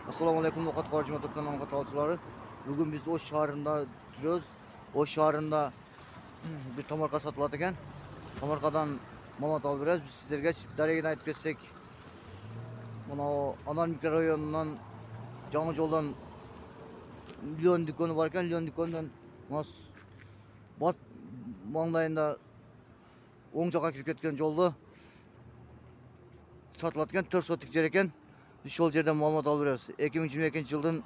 Assalamu alaikum Okat Karcıma Türk'ten katılımcıları. Bugün biz Oş şehrinde duruyoruz. Oş şehrinde bir tamarka satıladı ekan. Tamarkadan malat alıp beremiz. Biz sizlerge daragini aytып ketsek, mana Anar mikrorayonundan Жаңы жолдан Леон дүкөнү бар экен. Леон дүкөнүнөн бат маңдайында оң жакка кирип кеткен жолду сатылат экен. 4 сотик жер экен. Biz şol yerden malumat alıp bereriz. 2022 yılın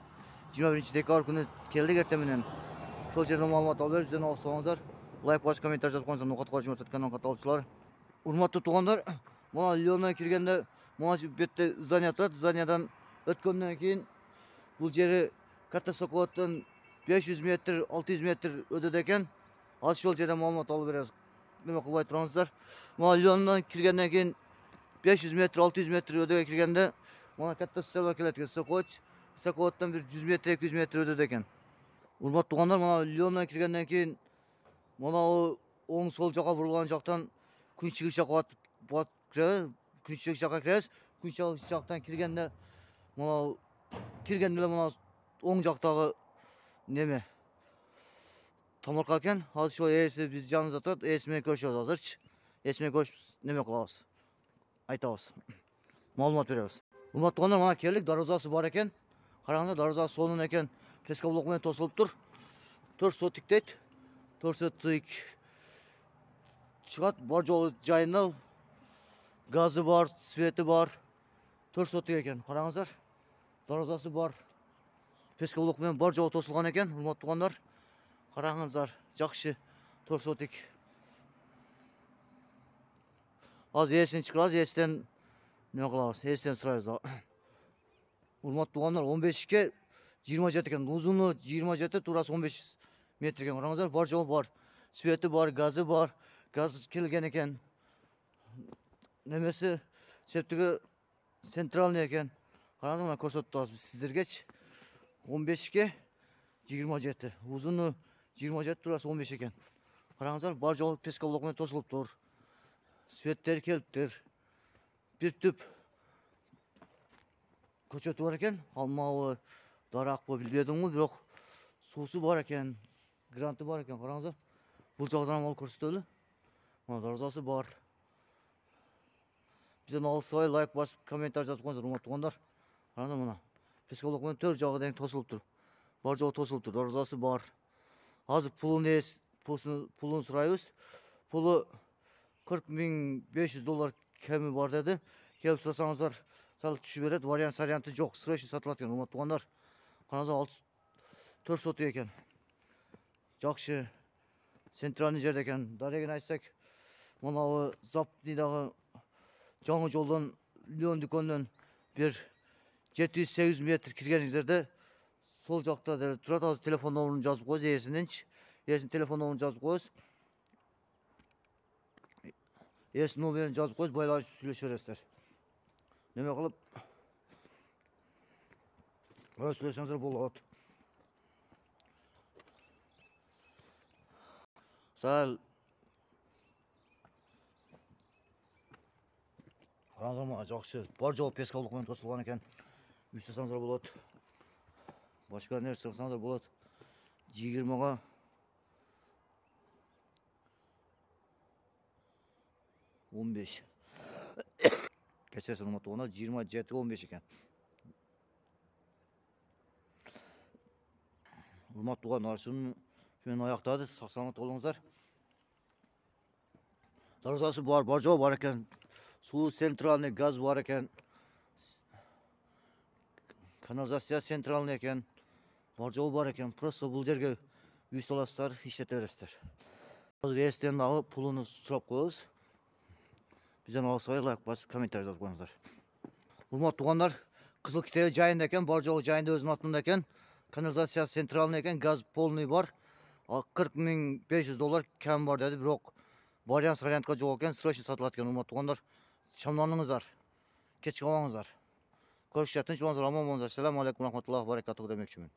21 dekabr günü keldik erten menен. Şol yerden malumat alıp bereriz. Bizden alışsаңыздар. Лайк басып комментарий жазып коюңуздар. Ноқат Каржы Мөтөткөннөн каталуучулар. Урматтуу туугандар, мына Леондон киргенде мына бетте здание турат. Зданиядан өткөндөн кийин бул жери Ката Соколоттон 500 метр, 600 метр өтөдө экен. Азыр шол жерден маалымат алып беребиз. Неме кылбай тураңыздар. Мына Леондон киргенден кийин 500 метр, 600 метр өтөгө киргенде мына катта села келет экен. Соколоттон bir 100 метр, 200 метр өтөдө экен. Урматтуу туугандар, мына Леондон киргенден кийин мына оң сол жака бурулган жактан күн чыгыш жакка киребиз. Күн чыгыш жакка киребиз. Күн чыгыш жактан киргенде мына киргенде мына оң жактагы неме тамарка экен. Азыр ошо ээси биз жаныбызда турат. Ээси менен көрүшөбүз азырчы. Ээси менен көрүшүп неме кылабыз. Айтабыз. Маалымат беребиз. Урматтуу туугандар, мына келдик, дарбазасы бар экен. Караңыздар, дарбазасы сонун экен. Плескоблок менен тосулуптур. 4 сотик дейт. 4 сотик чыгат, бар жолу жайында. Газы бар, свети бар. 4 сотик экен. Караңыздар. Дарбазасы бар. Плескоблок менен бар жолу тосулган экен. Урматтуу туугандар, караңыздар, жакшы 4 сотик. Азыр ээсин чыгарабыз, ээсиден неме кылабыз, ээсиден сурайбыз. Урматтуу туугандар, 15ке 27 экен. Узуну 27, туурасы 15 метр экен. Караңыздар, бар жолу бар. Свети бар, газы бар. Газ келген экен. Немеси септиги центральный экен. Караңыздар, мына көрсөтүп атабыз биз сиздергечи. 15ке 27. Узуну 27, туурасы 15 экен. Караңыздар, бар жолу плескоблок менен тосулуптур. Светтер келиптир. Bir tüp көчөтү бар экен. Алмабы, даракпы билбедимби, бирок суусу бар экен. Гранты бар экен. Караңыздар. Бул жагдан ал көрсөтөлү. Мына дарбазасы бар. Бизден алыстабай лайк басып, комментарий жазып коюңуздар, урматтуу туугандар. Караңыздар, мына плескоблок менен 4 жагы тең тосулуптур. Бар жолу тосулуптур. Дарбазасы бар. Азыр пулун сурайбыз. Пулу $40.500 кеми бар dedi. Келип сурасаңыздар, салып түшүп берет. Варианты жок. Срочно сатылат экен, урматтуу туугандар. Караңыздар, 4 сотик экен. Жакшы центральный жерде экен. Дарегин айтсак, мына Запнидагы жаңы жолдон Леон дүкөнүнөн bir 700-800 метр киргениңиздерде сол жакта турат. Азыр телефон номерин жазып коюңуз, ээсининчи. Ээсинин телефон номерин жазып коюңуз. Ээсинин номерин жазып коюңуз, байланышып сүйлөшө бересиздер. Неме кылып сүйлөшсөңүздөр болот. Сал караңыздар, жакшы. Бар жолу плескоблок менен тосулган экен. Үстөсөңүздөр болот. Башка нерсе кылсаңыздар болот. 20га 15. Кечирсиз урматтуу туугандар, 27 15 экен. Урматтуу туугандар, шуну мен аяктады. Сак саламат болуңуздар. Дарбазасы бар, бар жол бар экен. Суу центральный, газ бар экен. Канализация центральный экен. Бар жол бар экен. Просто бул жерге үй саласыздар, иштете бересиздер. Азыр ээсиден дагы пулуну сурап коебуз. Бизден алысыбай лайк басып, комментарий жазып коюңуздар. Урматтуу туугандар, Кызыл Китеби жайында экен, бар жолу жайында өзүнүн атында экен. Канализация центральный экен, газ полный бар. $40.500 кем бар деди, бирок вариантка жок экен, срочно сатылат экен. Урматтуу туугандар, чамданыңыздар. Кеч калбаңыздар. Көрүшүшө тынч болуңуздар, аман болуңуздар. Assalamu alaikum rahmatullohi wa barakatuh демекчимин.